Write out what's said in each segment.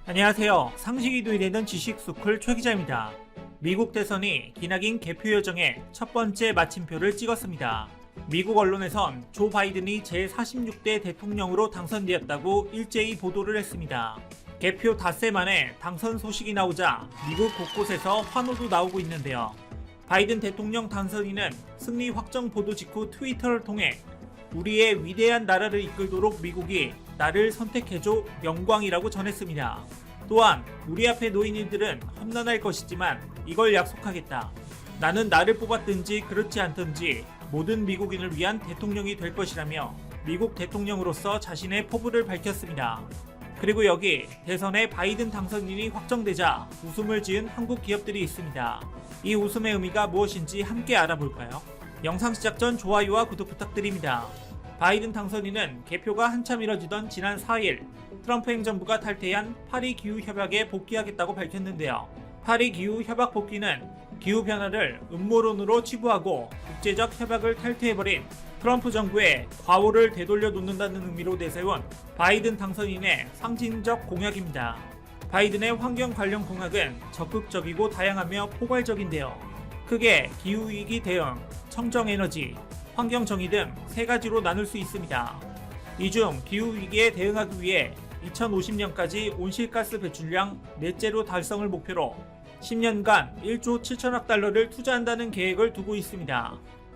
안녕하세요. 상식이 도입되는 지식스쿨 최 기자입니다. 미국 대선이 기나긴 개표 여정에 첫 번째 마침표를 찍었습니다. 미국 언론에선 조 바이든이 제46대 대통령으로 당선되었다고 일제히 보도를 했습니다. 개표 닷새 만에 당선 소식이 나오자 미국 곳곳에서 환호도 나오고 있는데요. 바이든 대통령 당선인은 승리 확정 보도 직후 트위터를 통해 우리의 위대한 나라를 이끌도록 미국이 나를 선택해줘 영광이라고 전했습니다. 또한 우리 앞에 놓인 일들은 험난할 것이지만 이걸 약속하겠다. 나는 나를 뽑았든지 그렇지 않든지 모든 미국인을 위한 대통령이 될 것이라며 미국 대통령으로서 자신의 포부를 밝혔습니다. 그리고 여기 대선에 바이든 당선인이 확정되자 웃음을 지은 한국 기업들이 있습니다. 이 웃음의 의미가 무엇인지 함께 알아볼까요? 영상 시작 전 좋아요와 구독 부탁드립니다. 바이든 당선인은 개표가 한참 이뤄지던 지난 4일 트럼프 행정부가 탈퇴한 파리 기후협약에 복귀하겠다고 밝혔는데요. 파리 기후협약 복귀는 기후변화를 음모론으로 치부하고 국제적 협약을 탈퇴해버린 트럼프 정부의 과오를 되돌려 놓는다는 의미로 내세운 바이든 당선인의 상징적 공약입니다. 바이든의 환경 관련 공약은 적극적이고 다양하며 포괄적인데요. 크게 기후위기 대응, 청정에너지, 환경정의 등 세 가지로 나눌 수 있습니다. 이 중 기후위기에 대응하기 위해 2050년까지 온실가스 배출량 넷제로 달성을 목표로 10년간 1조 7천억 달러를 투자한다는 계획을 두고 있습니다.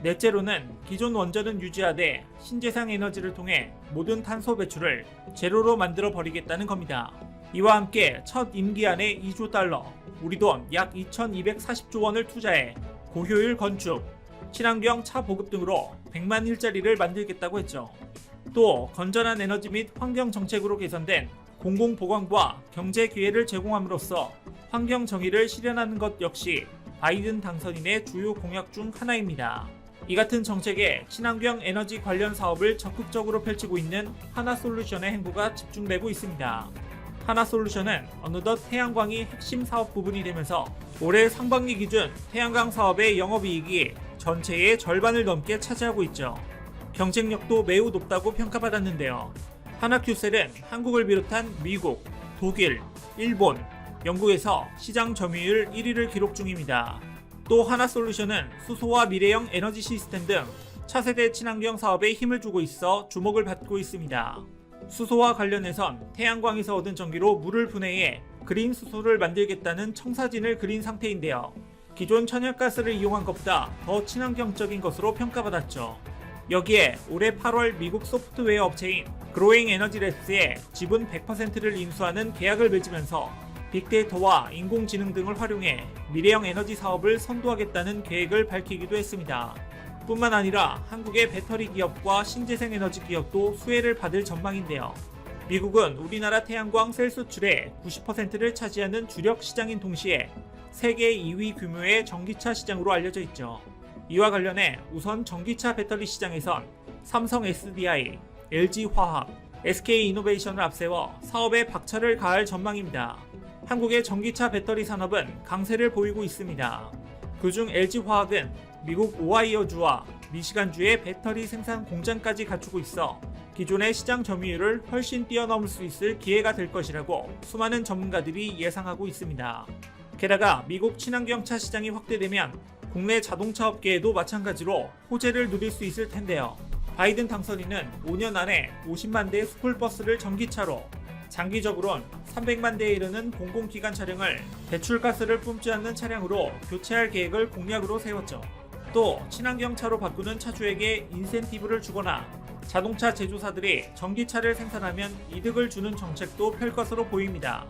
넷제로는 기존 원전은 유지하되 신재생 에너지를 통해 모든 탄소 배출을 제로로 만들어 버리겠다는 겁니다. 이와 함께 첫 임기 안에 2조 달러, 우리 돈 약 2,240조 원을 투자해 고효율 건축, 친환경 차 보급 등으로 100만 일자리를 만들겠다고 했죠. 또 건전한 에너지 및 환경 정책으로 개선된 공공보건과 경제 기회를 제공함으로써 환경 정의를 실현하는 것 역시 바이든 당선인의 주요 공약 중 하나입니다. 이 같은 정책에 친환경 에너지 관련 사업을 적극적으로 펼치고 있는 하나솔루션의 행보가 집중되고 있습니다. 하나솔루션은 어느덧 태양광이 핵심 사업 부분이 되면서 올해 상반기 기준 태양광 사업의 영업이익이 전체의 절반을 넘게 차지하고 있죠. 경쟁력도 매우 높다고 평가받았는데요. 하나큐셀은 한국을 비롯한 미국, 독일, 일본, 영국에서 시장 점유율 1위를 기록 중입니다. 또 하나솔루션은 수소와 미래형 에너지 시스템 등 차세대 친환경 사업에 힘을 주고 있어 주목을 받고 있습니다. 수소와 관련해선 태양광에서 얻은 전기로 물을 분해해 그린 수소를 만들겠다는 청사진을 그린 상태인데요. 기존 천연가스를 이용한 것보다 더 친환경적인 것으로 평가받았죠. 여기에 올해 8월 미국 소프트웨어 업체인 그로잉 에너지랩스에 지분 100%를 인수하는 계약을 맺으면서 빅데이터와 인공지능 등을 활용해 미래형 에너지 사업을 선도하겠다는 계획을 밝히기도 했습니다. 뿐만 아니라 한국의 배터리 기업과 신재생 에너지 기업도 수혜를 받을 전망인데요. 미국은 우리나라 태양광 셀 수출의 90%를 차지하는 주력 시장인 동시에 세계 2위 규모의 전기차 시장으로 알려져 있죠. 이와 관련해 우선 전기차 배터리 시장에선 삼성 SDI, LG화학, SK이노베이션을 앞세워 사업에 박차를 가할 전망입니다. 한국의 전기차 배터리 산업은 강세를 보이고 있습니다. 그중 LG화학은 미국 오하이오주와 미시간주의 배터리 생산 공장까지 갖추고 있어 기존의 시장 점유율을 훨씬 뛰어넘을 수 있을 기회가 될 것이라고 수많은 전문가들이 예상하고 있습니다. 게다가 미국 친환경차 시장이 확대되면 국내 자동차 업계에도 마찬가지로 호재를 누릴 수 있을 텐데요. 바이든 당선인은 5년 안에 50만 대의 스쿨버스를 전기차로, 장기적으론 300만 대에 이르는 공공기관 차량을 배출가스를 뿜지 않는 차량으로 교체할 계획을 공약으로 세웠죠. 또 친환경차로 바꾸는 차주에게 인센티브를 주거나 자동차 제조사들이 전기차를 생산하면 이득을 주는 정책도 펼 것으로 보입니다.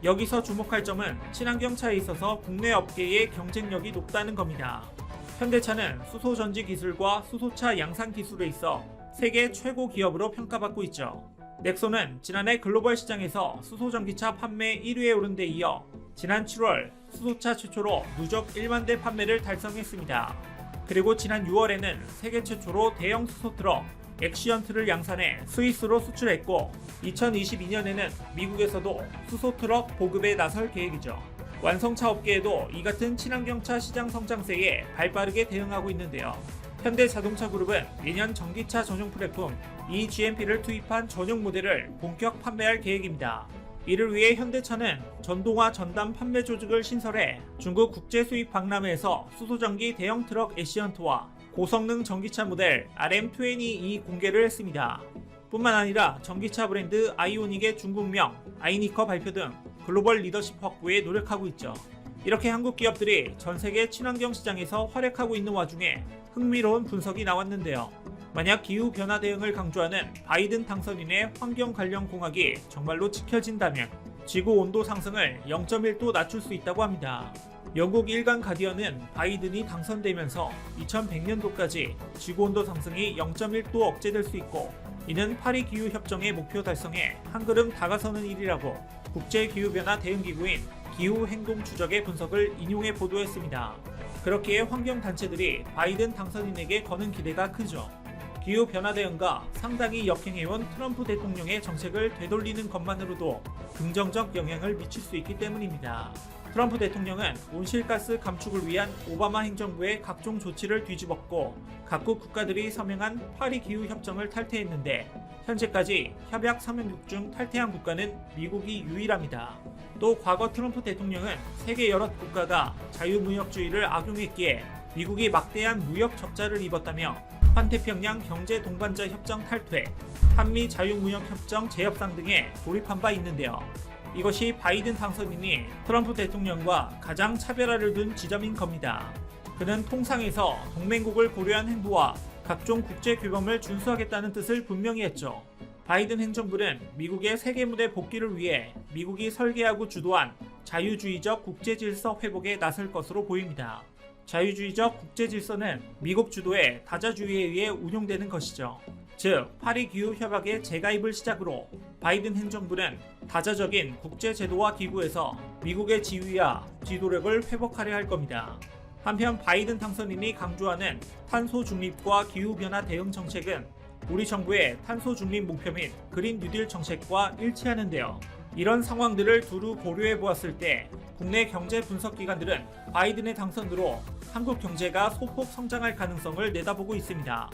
여기서 주목할 점은 친환경차에 있어서 국내 업계의 경쟁력이 높다는 겁니다. 현대차는 수소전지 기술과 수소차 양산 기술에 있어 세계 최고 기업으로 평가받고 있죠. 넥소는 지난해 글로벌 시장에서 수소전기차 판매 1위에 오른 데 이어 지난 7월 수소차 최초로 누적 1만 대 판매를 달성했습니다. 그리고 지난 6월에는 세계 최초로 대형 수소트럭 엑시언트를 양산해 스위스로 수출했고 2022년에는 미국에서도 수소트럭 보급에 나설 계획이죠. 완성차 업계에도 이 같은 친환경차 시장 성장세에 발빠르게 대응하고 있는데요. 현대자동차그룹은 내년 전기차 전용 플랫폼 eGMP를 투입한 전용 모델을 본격 판매할 계획입니다. 이를 위해 현대차는 전동화 전담 판매 조직을 신설해 중국 국제 수입 박람회에서 수소전기 대형 트럭 에시언트와 고성능 전기차 모델 RM22 공개를 했습니다. 뿐만 아니라 전기차 브랜드 아이오닉의 중국명 아이니커 발표 등 글로벌 리더십 확보에 노력하고 있죠. 이렇게 한국 기업들이 전 세계 친환경 시장에서 활약하고 있는 와중에 흥미로운 분석이 나왔는데요. 만약 기후변화 대응을 강조하는 바이든 당선인의 환경 관련 공약이 정말로 지켜진다면 지구 온도 상승을 0.1도 낮출 수 있다고 합니다. 영국 일간 가디언은 바이든이 당선되면서 2100년도까지 지구 온도 상승이 0.1도 억제될 수 있고 이는 파리 기후협정의 목표 달성에 한 걸음 다가서는 일이라고 국제기후변화 대응기구인 기후행동추적의 분석을 인용해 보도했습니다. 그렇기에 환경단체들이 바이든 당선인에게 거는 기대가 크죠. 기후변화 대응과 상당히 역행해온 트럼프 대통령의 정책을 되돌리는 것만으로도 긍정적 영향을 미칠 수 있기 때문입니다. 트럼프 대통령은 온실가스 감축을 위한 오바마 행정부의 각종 조치를 뒤집었고 각국 국가들이 서명한 파리 기후협정을 탈퇴했는데 현재까지 협약 서명국 중 탈퇴한 국가는 미국이 유일합니다. 또 과거 트럼프 대통령은 세계 여러 국가가 자유무역주의를 악용했기에 미국이 막대한 무역 적자를 입었다며 환태평양 경제 동반자 협정 탈퇴, 한미 자유무역협정 재협상 등에 돌입한 바 있는데요. 이것이 바이든 당선인이 트럼프 대통령과 가장 차별화를 둔 지점인 겁니다. 그는 통상에서 동맹국을 고려한 행보와 각종 국제 규범을 준수하겠다는 뜻을 분명히 했죠. 바이든 행정부는 미국의 세계 무대 복귀를 위해 미국이 설계하고 주도한 자유주의적 국제질서 회복에 나설 것으로 보입니다. 자유주의적 국제질서는 미국 주도의 다자주의에 의해 운용되는 것이죠. 즉, 파리 기후협약의 재가입을 시작으로 바이든 행정부는 다자적인 국제제도와 기구에서 미국의 지위와 지도력을 회복하려 할 겁니다. 한편 바이든 당선인이 강조하는 탄소 중립과 기후변화 대응 정책은 우리 정부의 탄소 중립 목표인 그린 뉴딜 정책과 일치하는데요. 이런 상황들을 두루 고려해 보았을 때 국내 경제 분석 기관들은 바이든의 당선으로 한국 경제가 소폭 성장할 가능성을 내다보고 있습니다.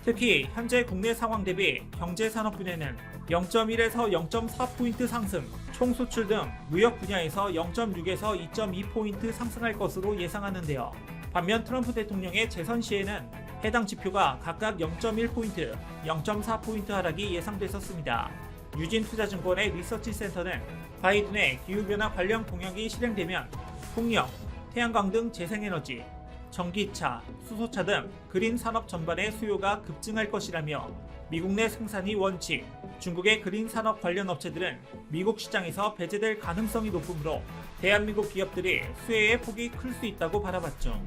특히 현재 국내 상황 대비 경제 산업 분야는 0.1에서 0.4포인트 상승, 총수출 등 무역 분야에서 0.6에서 2.2포인트 상승할 것으로 예상하는데요. 반면 트럼프 대통령의 재선 시에는 해당 지표가 각각 0.1포인트, 0.4포인트 하락이 예상됐었습니다. 유진투자증권의 리서치 센터는 바이든의 기후변화 관련 공약이 실행되면 풍력, 태양광 등 재생에너지, 전기차, 수소차 등 그린 산업 전반의 수요가 급증할 것이라며 미국 내 생산이 원칙, 중국의 그린 산업 관련 업체들은 미국 시장에서 배제될 가능성이 높으므로 대한민국 기업들이 수혜의 폭이 클 수 있다고 바라봤죠.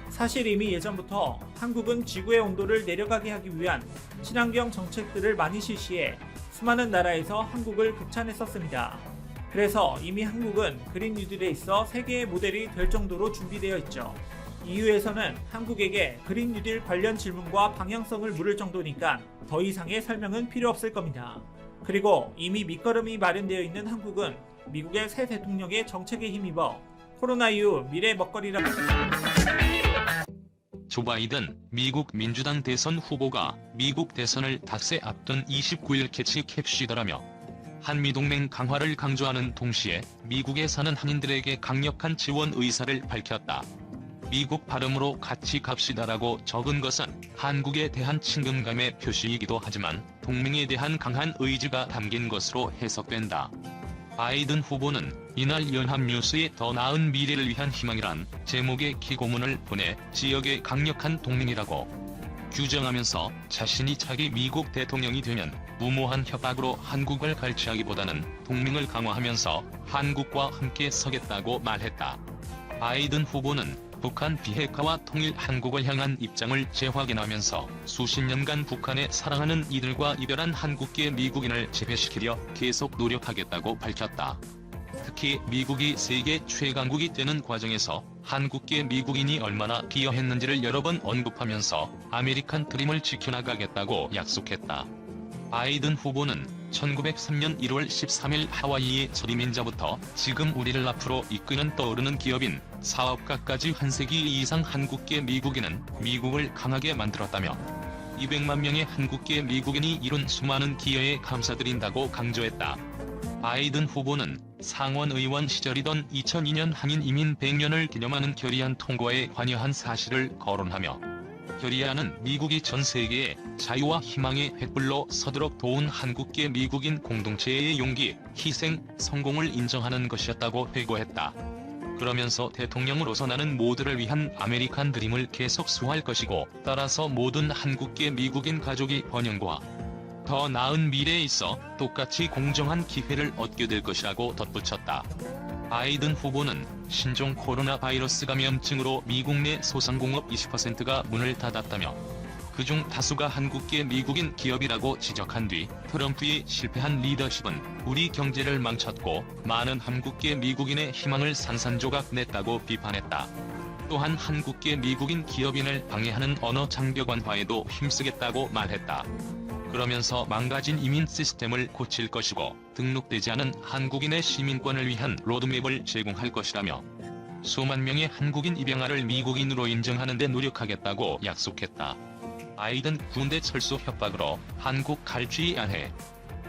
사실 이미 예전부터 한국은 지구의 온도를 내려가게 하기 위한 친환경 정책들을 많이 실시해 수많은 나라에서 한국을 극찬했었습니다. 그래서 이미 한국은 그린 뉴딜에 있어 세계의 모델이 될 정도로 준비되어 있죠. EU에서는 한국에게 그린 뉴딜 관련 질문과 방향성을 물을 정도니까 더 이상의 설명은 필요 없을 겁니다. 그리고 이미 밑거름이 마련되어 있는 한국은 미국의 새 대통령의 정책에 힘입어 코로나 이후 미래 먹거리라고 조 바이든 미국 민주당 대선 후보가 미국 대선을 닷새 앞둔 29일 개최 캡시더라며 한미동맹 강화를 강조하는 동시에 미국에 사는 한인들에게 강력한 지원 의사를 밝혔다. 미국 발음으로 같이 갑시다라고 적은 것은 한국에 대한 친근감의 표시이기도 하지만 동맹에 대한 강한 의지가 담긴 것으로 해석된다. 바이든 후보는 이날 연합뉴스에 더 나은 미래를 위한 희망이란 제목의 기고문을 보내 지역의 강력한 동맹이라고 규정하면서 자신이 차기 미국 대통령이 되면 무모한 협박으로 한국을 갈취하기보다는 동맹을 강화하면서 한국과 함께 서겠다고 말했다. 바이든 후보는 북한 비핵화와 통일 한국을 향한 입장을 재확인하면서 수십 년간 북한에 사랑하는 이들과 이별한 한국계 미국인을 재회시키려 계속 노력하겠다고 밝혔다. 특히 미국이 세계 최강국이 되는 과정에서 한국계 미국인이 얼마나 기여했는지를 여러 번 언급하면서 아메리칸 드림을 지켜나가겠다고 약속했다. 바이든 후보는 1903년 1월 13일 하와이의 서리민자부터 지금 우리를 앞으로 이끄는 떠오르는 기업인 사업가까지 한 세기 이상 한국계 미국인은 미국을 강하게 만들었다며 200만 명의 한국계 미국인이 이룬 수많은 기여에 감사드린다고 강조했다. 바이든 후보는 상원 의원 시절이던 2002년 한인 이민 100년을 기념하는 결의안 통과에 관여한 사실을 거론하며 결의안은 미국이 전 세계에 자유와 희망의 횃불로 서도록 도운 한국계 미국인 공동체의 용기, 희생, 성공을 인정하는 것이었다고 회고했다. 그러면서 대통령으로서 나는 모두를 위한 아메리칸 드림을 계속 수호할 것이고 따라서 모든 한국계 미국인 가족이 번영과 더 나은 미래에 있어 똑같이 공정한 기회를 얻게 될 것이라고 덧붙였다. 바이든 후보는 신종 코로나 바이러스 감염증으로 미국 내 소상공업 20%가 문을 닫았다며 그중 다수가 한국계 미국인 기업이라고 지적한 뒤 트럼프의 실패한 리더십은 우리 경제를 망쳤고 많은 한국계 미국인의 희망을 산산조각 냈다고 비판했다. 또한 한국계 미국인 기업인을 방해하는 언어 장벽 완화에도 힘쓰겠다고 말했다. 그러면서 망가진 이민 시스템을 고칠 것이고 등록되지 않은 한국인의 시민권을 위한 로드맵을 제공할 것이라며 수만 명의 한국인 입양아를 미국인으로 인정하는 데 노력하겠다고 약속했다. 바이든 군대 철수 협박으로 한국 갈취 안해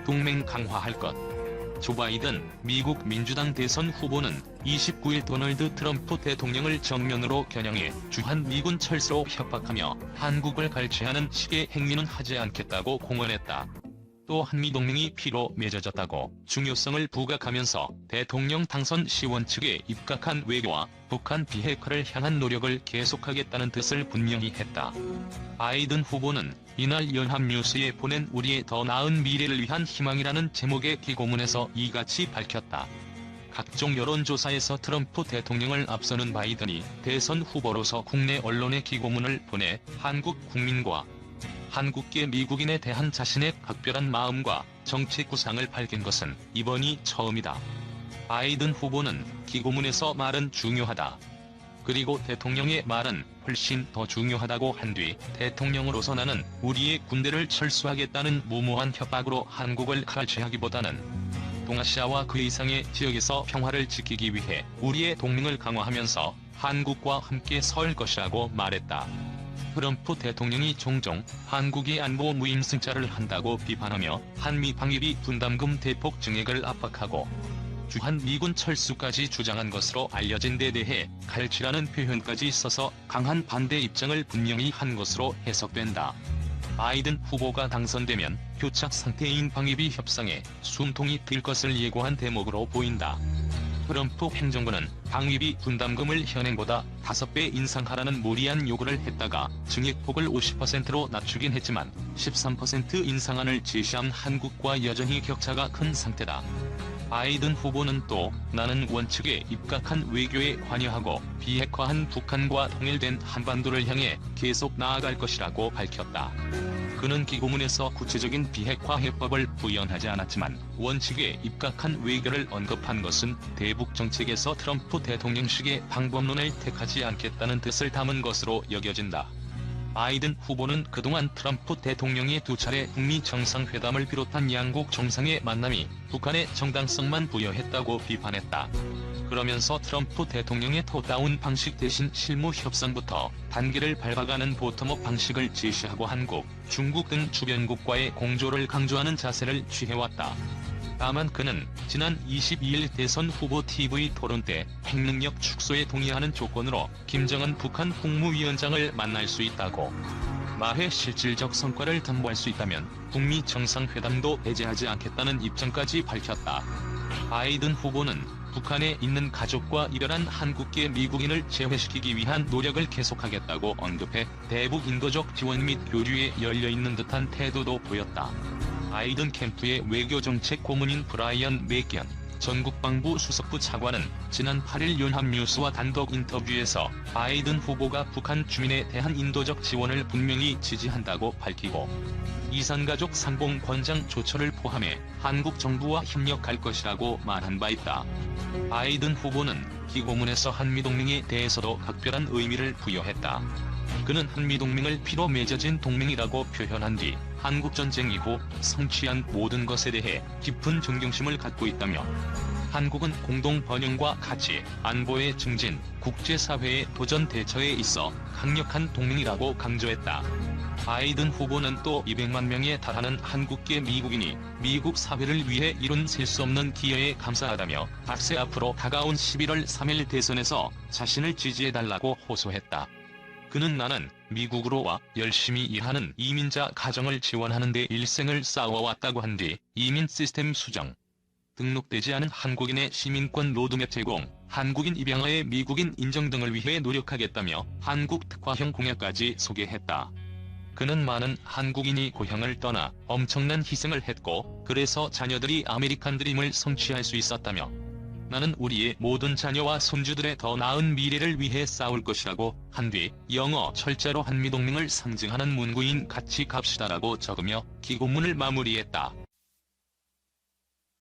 동맹 강화할 것. 조 바이든 미국 민주당 대선 후보는 29일 도널드 트럼프 대통령을 정면으로 겨냥해 주한 미군 철수로 협박하며 한국을 갈취하는 식의 행위는 하지 않겠다고 공언했다. 또 한미동맹이 피로 맺어졌다고 중요성을 부각하면서 대통령 당선 시원 측에 입각한 외교와 북한 비핵화를 향한 노력을 계속하겠다는 뜻을 분명히 했다. 바이든 후보는 이날 연합뉴스에 보낸 우리의 더 나은 미래를 위한 희망이라는 제목의 기고문에서 이같이 밝혔다. 각종 여론조사에서 트럼프 대통령을 앞서는 바이든이 대선 후보로서 국내 언론에 기고문을 보내 한국 국민과 한국계 미국인에 대한 자신의 각별한 마음과 정책 구상을 밝힌 것은 이번이 처음이다. 바이든 후보는 기고문에서 말은 중요하다. 그리고 대통령의 말은 훨씬 더 중요하다고 한 뒤 대통령으로서 나는 우리의 군대를 철수하겠다는 무모한 협박으로 한국을 갈취하기보다는 동아시아와 그 이상의 지역에서 평화를 지키기 위해 우리의 동맹을 강화하면서 한국과 함께 설 것이라고 말했다. 트럼프 대통령이 종종 한국이 안보 무임승차를 한다고 비판하며 한미 방위비 분담금 대폭 증액을 압박하고 주한 미군 철수까지 주장한 것으로 알려진 데 대해 갈취라는 표현까지 써서 강한 반대 입장을 분명히 한 것으로 해석된다. 바이든 후보가 당선되면 교착 상태인 방위비 협상에 숨통이 뜰 것을 예고한 대목으로 보인다. 트럼프 행정부는 방위비 분담금을 현행보다 5배 인상하라는 무리한 요구를 했다가 증액폭을 50%로 낮추긴 했지만 13% 인상안을 제시한 한국과 여전히 격차가 큰 상태다. 바이든 후보는 또 나는 원칙에 입각한 외교에 관여하고 비핵화한 북한과 통일된 한반도를 향해 계속 나아갈 것이라고 밝혔다. 그는 기고문에서 구체적인 비핵화 해법을 부연하지 않았지만 원칙에 입각한 외교를 언급한 것은 대북 정책에서 트럼프 대통령식의 방법론을 택하지 않겠다는 뜻을 담은 것으로 여겨진다. 바이든 후보는 그동안 트럼프 대통령의 2차례 북미 정상회담을 비롯한 양국 정상의 만남이 북한의 정당성만 부여했다고 비판했다. 그러면서 트럼프 대통령의 톱다운 방식 대신 실무 협상부터 단계를 밟아가는 보텀업 방식을 제시하고 한국, 중국 등 주변국과의 공조를 강조하는 자세를 취해왔다. 다만 그는 지난 22일 대선 후보 TV 토론 때 핵능력 축소에 동의하는 조건으로 김정은 북한 국무위원장을 만날 수 있다고 말해 실질적 성과를 담보할 수 있다면 북미 정상회담도 배제하지 않겠다는 입장까지 밝혔다. 바이든 후보는 북한에 있는 가족과 이별한 한국계 미국인을 재회시키기 위한 노력을 계속하겠다고 언급해 대북 인도적 지원 및 교류에 열려있는 듯한 태도도 보였다. 바이든 캠프의 외교정책 고문인 브라이언 맥견 전 국방부 수석부 차관은 지난 8일 연합뉴스와 단독 인터뷰에서 바이든 후보가 북한 주민에 대한 인도적 지원을 분명히 지지한다고 밝히고 이산가족 상봉 권장 조처를 포함해 한국 정부와 협력할 것이라고 말한 바 있다. 바이든 후보는 기고문에서 한미동맹에 대해서도 각별한 의미를 부여했다. 그는 한미동맹을 피로 맺어진 동맹이라고 표현한 뒤 한국전쟁 이후 성취한 모든 것에 대해 깊은 존경심을 갖고 있다며 한국은 공동 번영과 가치, 안보의 증진, 국제사회의 도전 대처에 있어 강력한 동맹이라고 강조했다. 바이든 후보는 또 200만 명에 달하는 한국계 미국인이 미국 사회를 위해 이룬 셀 수 없는 기여에 감사하다며 닥세 앞으로 다가온 11월 3일 대선에서 자신을 지지해달라고 호소했다. 그는 나는 미국으로 와 열심히 일하는 이민자 가정을 지원하는 데 일생을 쌓아왔다고 한 뒤 이민 시스템 수정, 등록되지 않은 한국인의 시민권 로드맵 제공, 한국인 입양아의 미국인 인정 등을 위해 노력하겠다며 한국 특화형 공약까지 소개했다. 그는 많은 한국인이 고향을 떠나 엄청난 희생을 했고 그래서 자녀들이 아메리칸 드림을 성취할 수 있었다며 나는 우리의 모든 자녀와 손주들의 더 나은 미래를 위해 싸울 것이라고 한 뒤 영어 철자로 한미동맹을 상징하는 문구인 같이 갑시다라고 적으며 기고문을 마무리했다.